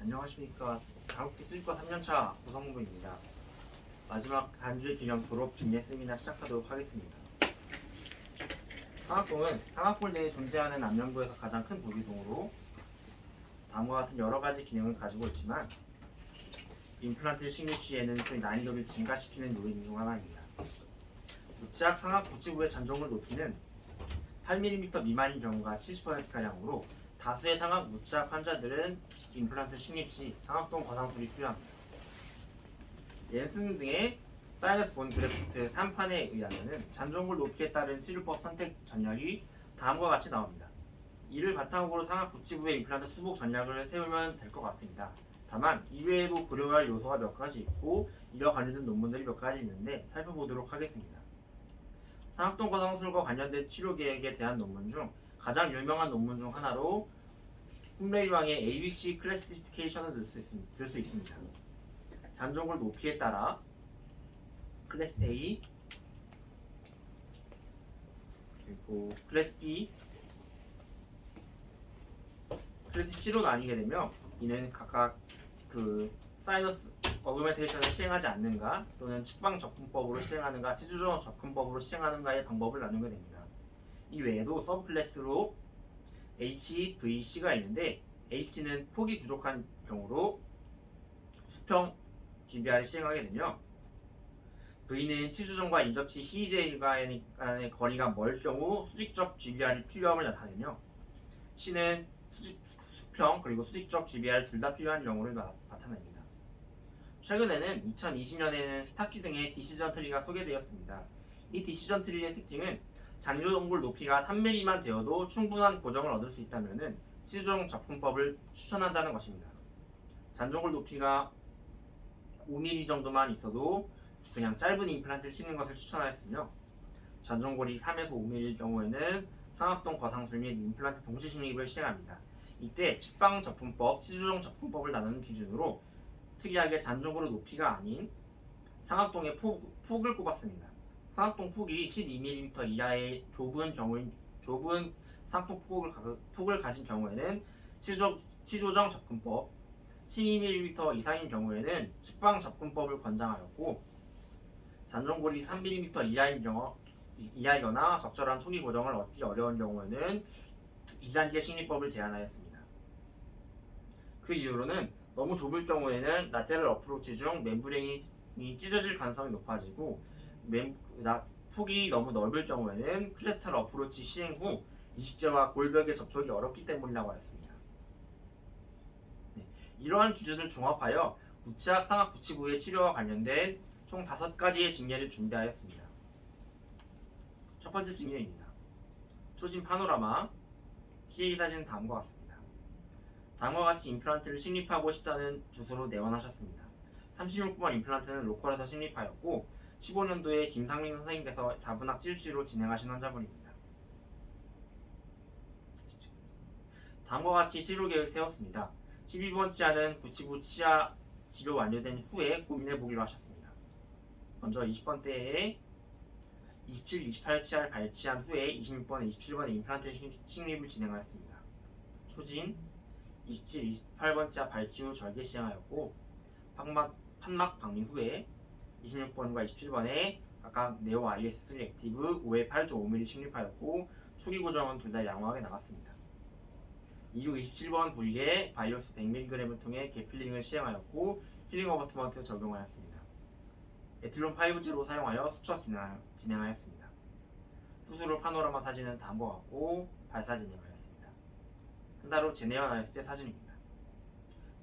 안녕하십니까. 한국기 수집과 3년차 고성부입니다. 마지막 단주의 기념 졸업 중례 세미나 시작하도록 하겠습니다. 상악동은 상악골 내에 존재하는 안면부에서 가장 큰 도기동으로 다음과 같은 여러 가지 기능을 가지고 있지만 임플란트 식립 시에는 그 난이도를 증가시키는 요인 중 하나입니다. 무치약 상악 구치부의 잔종을 높이는 8mm 미만인 경우가 70%가량으로 다수의 상악 무치약 환자들은 임플란트 식립 시 상악동 거상술이 필요합니다. 옌슨 등의 사이너스 본 그래프트 3판에 의하면 잔종골 높이에 따른 치료법 선택 전략이 다음과 같이 나옵니다. 이를 바탕으로 상악 구치부의 임플란트 수복 전략을 세우면 될 것 같습니다. 다만 이외에도 고려할 요소가 몇 가지 있고 이와 관련된 논문들이 몇 가지 있는데 살펴보도록 하겠습니다. 상악동 거상술과 관련된 치료 계획에 대한 논문 중 가장 유명한 논문 중 하나로 홈레이왕의 ABC 클래시피케이션을 들 수 있습니다. 잔종골 높이에 따라 클래스 A 그리고 클래스 B, 클래스 C로 나뉘게 되며 이는 각각 그 사이너스 어그멘테이션을 시행하지 않는가 또는 측방 접근법으로 시행하는가 치주적 접근법으로 시행하는가의 방법을 나누게 됩니다. 이 외에도 서브 클래스로 H, V, C가 있는데 H는 폭이 부족한 경우로 수평 GBR을 시행하게 되며 V는 치주종과 인접치 CJ 간의 거리가 멀 경우 수직적 GBR이 필요함을 나타내며 C는 수평 그리고 수직적 GBR 둘 다 필요한 경우를 나타냅니다. 최근에는 2020년에는 스타키 등의 디시전 트리가 소개되었습니다. 이 디시전 트리의 특징은 잔조동골 높이가 3mm만 되어도 충분한 고정을 얻을 수 있다면 치주종 접근법을 추천한다는 것입니다. 잔종골 높이가 5mm 정도만 있어도 그냥 짧은 임플란트를 심는 것을 추천하였으며 잔종골이 3에서 5mm일 경우에는 상악동 거상술 및 임플란트 동시 식립을 시행합니다. 이때 측방 접근법, 치주종 접근법을 나누는 기준으로 특이하게 잔종골의 높이가 아닌 상악동의 폭을 꼽았습니다. 상악동 폭이 12mm 이하의 좁은 상악동 폭을 가진 경우에는 치조정 접근법, 12mm 이상인 경우에는 측방 접근법을 권장하였고 잔종골이 3mm 이하이거나 적절한 초기 고정을 얻기 어려운 경우에는 2단계 식립법을 제안하였습니다. 그 이유로는 너무 좁을 경우에는 라테럴 어프로치 중 멤브레인이 찢어질 가능성이 높아지고 폭이 너무 넓을 경우에는 클래스탈 어프로치 시행 후 이식제와 골벽의 접촉이 어렵기 때문이라고 하였습니다. 이러한 기준을 종합하여 무치약 상악 구치부의 치료와 관련된 총 5가지의 징계를 준비하였습니다. 첫 번째 징계입니다. 초진 파노라마 TA 사진은 다음과 같습니다. 다음과 같이 임플란트를 식립하고 싶다는 주소로 내원하셨습니다. 36번 임플란트는 로컬에서 식립하였고 15년도에 김상민 선생님께서 4분학 치주치로 진행하신 환자분입니다. 다음과 같이 치료 계획 세웠습니다. 12번 치아는 구치부 치아 치료 완료된 후에 고민해보기로 하셨습니다. 먼저 20번대에 27, 28 치아를 발치한 후에 26번, 27번에 임플란트 식립을 진행하였습니다. 초진 27, 28번 치아 발치 후 절개 시행하였고 판막 박리 후에 26번과 27번에 각각 네오 IS3 액티브 5에 8.5mm 식립하였고 초기 고정은 둘 다 양호하게 나갔습니다. 이후 27번 부위에 바이오스 100mg을 통해 개필링을 시행하였고 힐링 어버트먼트 적용하였습니다. 에틸론 5G로 사용하여 수처 진행하였습니다. 수술 후 파노라마 사진은 다음과 같고 발사 진행하였습니다. 한 달 후 제네어 아이스의 사진입니다.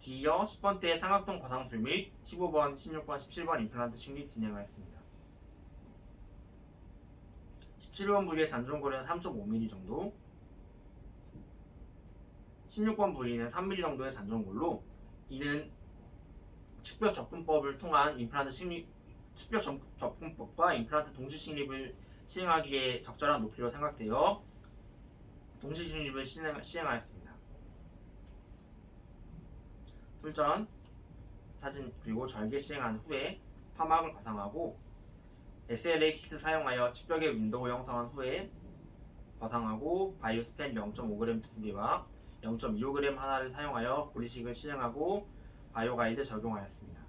뒤이어 10번대의 상악동 거상술 및 15번, 16번, 17번 임플란트 식립 진행하였습니다. 17번 부위의 잔종골은 3.5mm 정도, 16번 부위는 3mm 정도의 잔종골로 이는 측벽 접근법을 통한 임플란트 식립, 측벽 접근법과 임플란트 동시 식립을 시행하기에 적절한 높이로 생각되어 동시 식립을 시행하였습니다. 술전 사진 그리고 절개 시행한 후에 파막을 거상하고 SLA 키트 사용하여 측벽의 윈도우 형성한 후에 거상하고 바이오스펜 0.5g 2개와 0.25g 하나를 사용하여 고리식을 시행하고 바이오 가이드 적용하였습니다.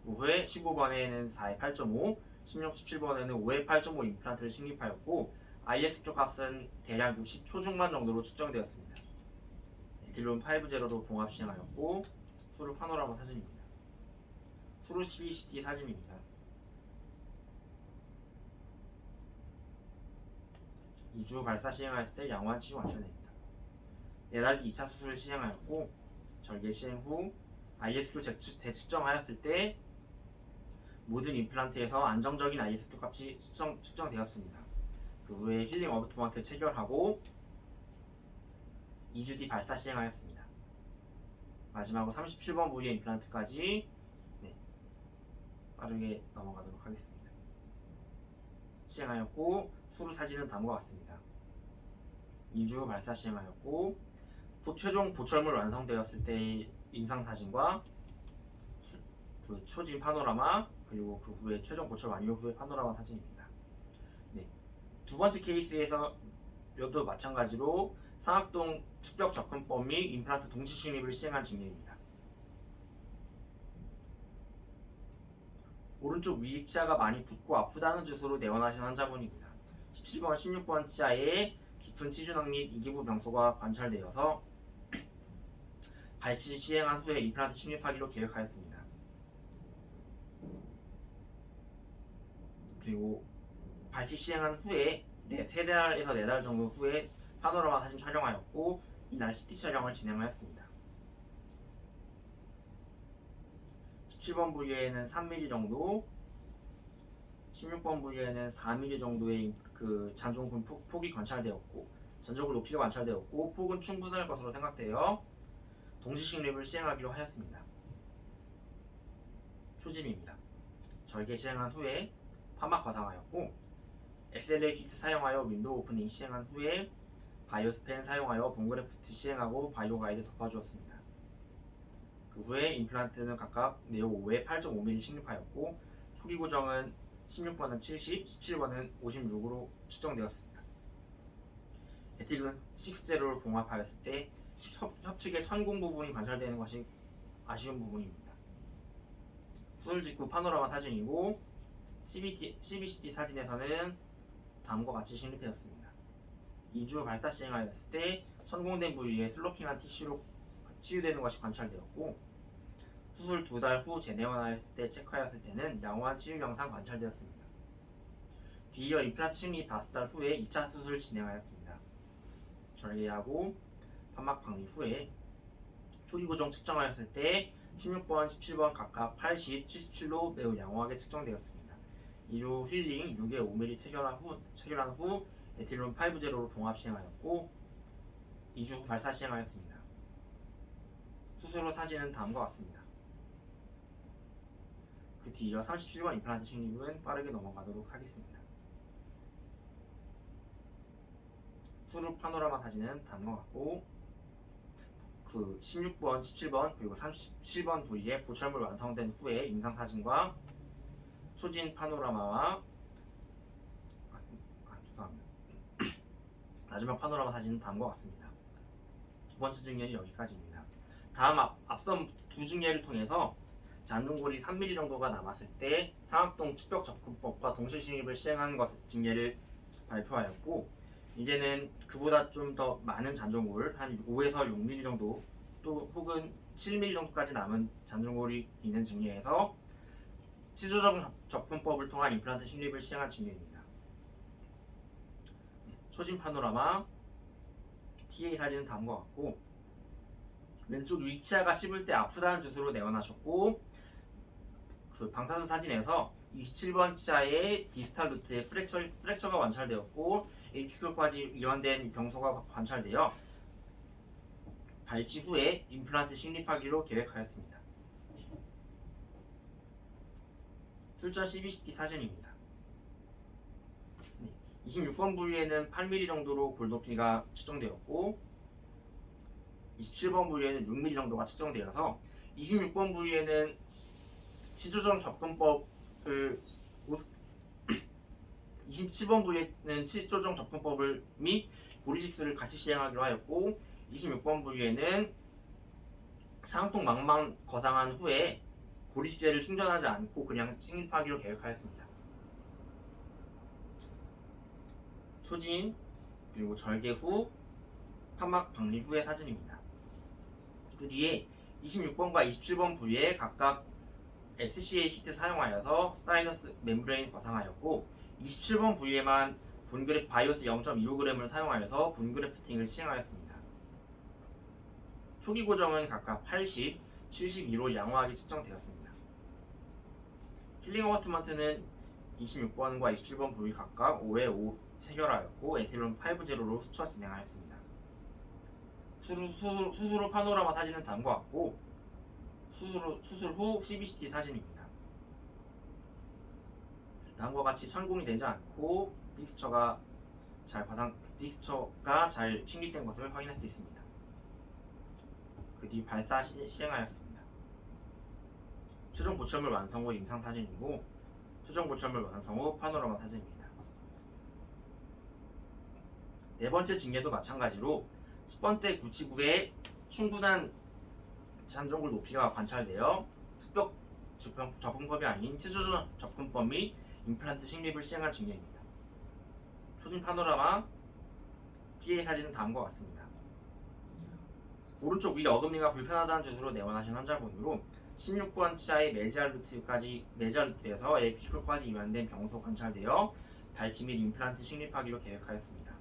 그 후에 15번에는 4의 8.5, 16, 17번에는 5의 8.5 임플란트를 식립하였고 IS 속도 값은 대략 60 초중반 정도로 측정되었습니다. 에틸론 5제로로 봉합 시행하였고 수루 파노라마 사진입니다. 수루 12CT 사진입니다. 2주 발사 시행하였을 때 양호한 치유 완료됩니다. 내달기 2차 수술을 시행하였고 절개 시행 후 ISQ 재측정하였을 때 모든 임플란트에서 안정적인 ISQ 값이 측정되었습니다. 그 후에 힐링 어브투먼트 체결하고 2주 뒤 발사 시행하였습니다. 마지막으로 37번 부위의 임플란트까지 빠르게 넘어가도록 하겠습니다. 시행하였고 수루 사진은 다음과 같습니다. 2주 발사 시행하였고 최종 보철물 완성되었을 때의 임상 사진과 그 초진 파노라마 그리고 그 후에 최종 보철 완료 후의 파노라마 사진입니다. 두 번째 케이스에서도 마찬가지로 상악동 측벽 접근법 및 임플란트 동시 식립을 시행한 증례입니다. 오른쪽 위치아가 많이 붓고 아프다는 주소로 내원하신 환자분입니다. 17번, 16번 치아에 깊은 치주낭 및 이기부 병소가 관찰되어서 발치 시행한 후에 임플란트 식립하기로 계획하였습니다. 그리고 발치 시행한 후에 3달에서 4달 정도 후에 파노라마 사진 촬영하였고 이날 CT 촬영을 진행하였습니다. 17번 부위에는 3mm 정도, 16번 부위에는 4mm 정도의 그 잔존근 폭이 관찰되었고 전적으로 높이가 관찰되었고 폭은 충분할 것으로 생각되어 동시식립을 시행하기로 하였습니다. 초짐입니다. 절개 시행한 후에 파막 거상하였고 XLA 키트 사용하여 윈도우 오프닝 시행한 후에 바이오 스팬 사용하여 본그래프트 시행하고 바이오 가이드 덮어주었습니다. 그 후에 임플란트는 각각 네오 5에 8.5mm 식립하였고 초기 고정은 16번은 70, 17번은 56으로 측정되었습니다. 에틸론 6제로를 봉합하였을 때 협측의 천공 부분이 관찰되는 것이 아쉬운 부분입니다. 수술 직후 파노라마 사진이고 CBCT 사진에서는 다음과 같이 식립되었습니다. 2주 발사 시행하였을 때 천공된 부위에 슬로핑한 티슈로 치유되는 것이 관찰되었고 수술 2달 후 재내원하였을 때 체크하였을 때는 양호한 치유 영상 관찰되었습니다. 뒤이어 임플란트 식립 5달 후에 2차 수술을 진행하였습니다. 절개하고 판막 박립 후에 초기 고정 측정하였을 때 16번, 17번 각각 80, 77로 매우 양호하게 측정되었습니다. 이후 힐링 6에 5mm 체결한 후 에틸론 5제로로 봉합 시행하였고 2주 후 발사 시행하였습니다. 수술 후 사진은 다음과 같습니다. 그 뒤이어 37번 임플란트 식립은 빠르게 넘어가도록 하겠습니다. 수루 파노라마 사진은 다음과 같고 그 16번, 17번 그리고 37번 부위에 보철물 완성된 후에 임상 사진과 초진 파노라마와 마지막 파노라마 사진은 다음과 같습니다. 두 번째 증례는 여기까지입니다. 다음 앞선 두 증례를 통해서 잔존골이 3mm 정도가 남았을 때 상악동 측벽 접근법과 동시 식립을 시행한 증례를 발표하였고 이제는 그보다 좀 더 많은 잔존골 한 5에서 6mm 정도 또 혹은 7mm 정도까지 남은 잔존골이 있는 증례에서 치조적 접근법을 통한 임플란트 식립을 시행한 증례입니다. 초진 파노라마 PA 사진은 다음과 같고 왼쪽 위치아가 씹을 때 아프다는 주소로 내원하셨고 그 방사선 사진에서 27번 치아의 디스탈 루트에 프랙처가 관찰되었고 APQ까지 이완된 병소가 관찰되어 발치 후에 임플란트 식립하기로 계획하였습니다. 술전 CBCT 사진입니다. 26번 부위에는 8mm 정도로 골 높이가 측정되었고 27번 부위에는 6mm 정도가 측정되어서 26번 부위에는 치조정 접근법을 27번 부위에는 치조정 접근법을 및 고리식술을 같이 시행하기로 하였고 26번 부위에는 상통 망망 거상한 후에 고리시제를 충전하지 않고 그냥 식립하기로 계획하였습니다. 소진 그리고 절개 후 판막 방리 후의 사진입니다. 그 뒤에 26번과 27번 부위에 각각 SCA 히트 사용하여서 사이너스 멤브레인 거상하였고 27번 부위에만 본그래프 바이오스 0.25g을 사용하여서 본그래프 피팅을 시행하였습니다. 초기 고정은 각각 80, 72로 양호하게 측정되었습니다. 힐링 어바트먼트는 26번과 27번 부위 각각 5에 5 체결하였고 에틸론 5제로로 수처 진행하였습니다. 수술 후 파노라마 사진은 다음과 같고 수술 후 CBCT 사진입니다. 다음과 같이 천공이 되지 않고 픽스처가 잘 식립된 것을 확인할 수 있습니다. 그 뒤 발사 시행하였습니다. 최종 보철물 완성 후 임상 사진이고 최종 보철물 완성 후 파노라마 사진입니다. 네 번째 징계도 마찬가지로 10번대 구치구에 충분한 잔존굴 높이가 관찰되어 측벽 접근법이 아닌 치주 접근법 및 임플란트 식립을 시행한 징계입니다. 초진 파노라마 PA 사진은 다음과 같습니다. 오른쪽 위 어금니가 불편하다는 주소로 내원하신 환자분으로 16번 치아의 메지알 루트에서 에피컬까지 이완된 병소 관찰되어 발치 및 임플란트 식립하기로 계획하였습니다.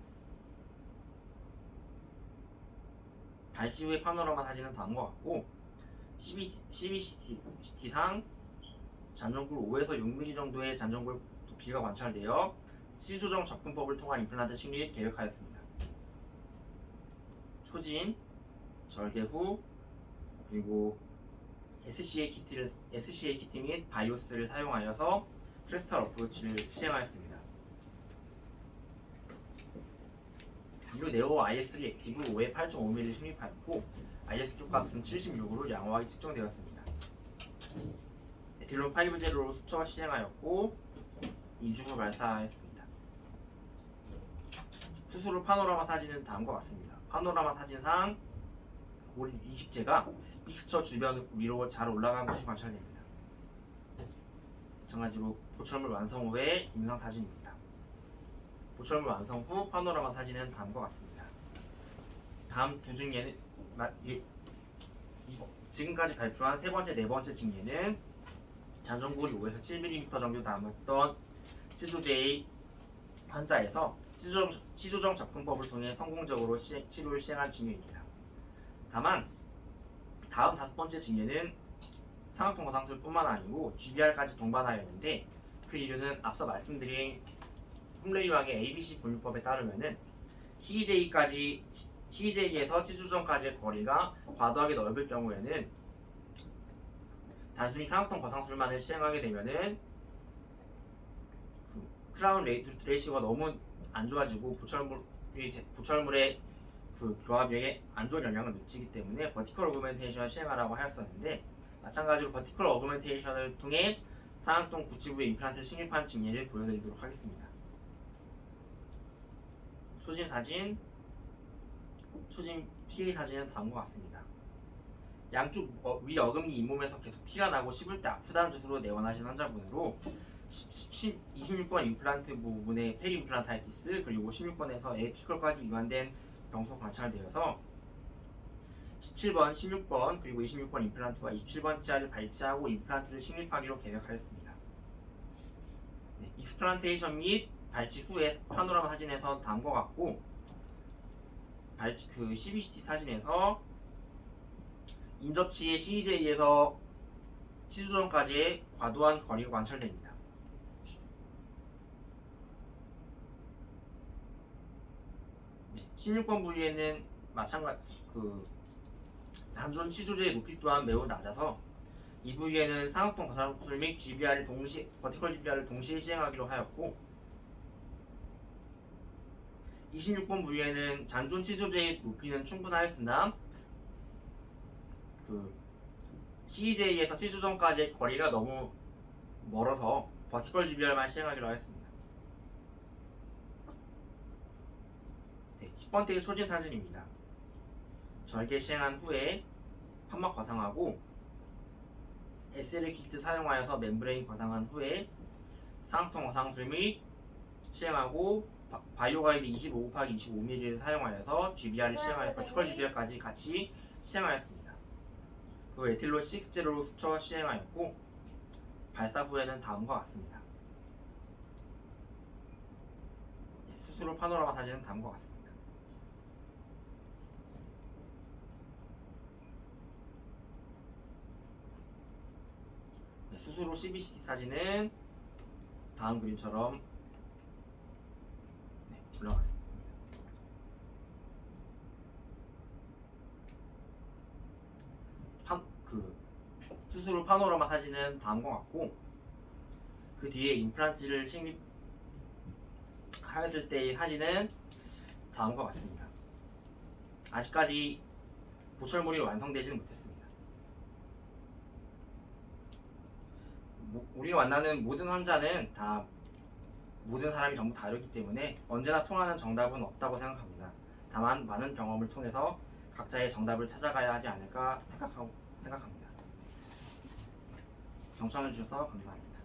발치 후의 파노라마 사진은 다음과 같고 CBCT상 잔존굴 5에서 6mm 정도의 잔존굴 높이가 관찰되어 치조정 접근법을 통한 임플란트 식립 계획하였습니다. 초진, 절개 후 그리고 SCA 키트 및 바이오스를 사용하여서 크리스탈 어프로치를 시행하였습니다. 그리고 네오 IS3 액티브 5에 8.5mm를 식립하였고 IS 쪽값은 76으로 양호하게 측정되었습니다. 에틸론 5제로로 수처가 시행하였고 2주 후 발사했습니다. 수술 후 파노라마 사진은 다음과 같습니다. 파노라마 사진상 고리 이식제가 믹스처 주변 위로 잘 올라간 것이 관찰됩니다. 마찬가지로 보철물 완성 후의 임상 사진입니다. 보철물 완성 후 파노라마 사진은 다음과 같습니다. 다음 두 징계는 지금까지 발표한 세 번째, 네 번째 징계는 잔존골이 5에서 7mm 정도 남았던 치조제의 환자에서 치조정 접근법을 통해 성공적으로 치료를 시행한 징계입니다. 다만 다음 다섯 번째 징계는 상악통 거상술뿐만 아니고 GBR까지 동반하였는데 그 이유는 앞서 말씀드린 홈레리왕의 ABC 분류법에 따르면은 CEJ에서 치조정까지의 거리가 과도하게 넓을 경우에는 단순히 상악통 거상술만을 시행하게 되면은 크라운 레이시오가 너무 안 좋아지고 보철물의 교합에 안 좋은 영향을 미치기 때문에 버티컬 어그멘테이션을 시행하라고 하였었는데 마찬가지로 버티컬 어그멘테이션을 통해 상악동 구치부의 임플란트를 식립한 징계를 보여드리도록 하겠습니다. 초진 사진, 초진 PA 사진은 다음과 같습니다. 양쪽 위 어금니 잇몸에서 계속 피가 나고 씹을 때 아프다는 주소로 내원하신 환자분으로 26번 임플란트 부분의 페리 임플란타이티스 그리고 16번에서 에피컬까지 이완된 병소 관찰되어서 17번, 16번 그리고 26번 임플란트와 27번 치아를 발치하고 임플란트를 식립하기로 계획하였습니다. 네, 익스플란테이션 및 발치 후에 파노라마 사진에서 다음과 같고 CBCT 사진에서 인접치의 CEJ에서 치수전까지의 과도한 거리가 관찰됩니다. 네, 16번 부위에는 마찬가지 잔존 치조제의 높이 또한 매우 낮아서 이 부위에는 상악동 거상술 및 버티컬 GBR을 동시에 시행하기로 하였고 26번 부위에는 잔존 치조제의 높이는 충분하였으나 CEJ에서 치조전까지의 거리가 너무 멀어서 버티컬 GBR만 시행하기로 하였습니다. 네, 10번째의 초진 사진입니다. 절개 시행한 후에 판막 과상하고 SL 키트 사용하여서 멤브레인 과상한 후에 쌍통 과상술 및 시행하고 바이오가이드 25/25mm를 사용하여서 GBR을 시행하여 초월 GBR까지 같이 시행하였습니다. 그 후 에틸론 6제로로 수처 시행하였고 발사 후에는 다음과 같습니다. 수술 후 파노라마 사진은 다음과 같습니다. 수술 후 CBCT 사진은 다음 그림처럼 올라갔습니다. 수술 후 파노라마 사진은 다음과 같고 그 뒤에 임플란트를 식립하였을 때의 사진은 다음과 같습니다. 아직까지 보철물이 완성되지는 못했습니다. 우리가 만나는 모든 환자는 다 모든 사람이 전부 다르기 때문에 언제나 통하는 정답은 없다고 생각합니다. 다만 많은 경험을 통해서 각자의 정답을 찾아가야 하지 않을까 생각합니다. 경청해 주셔서 감사합니다.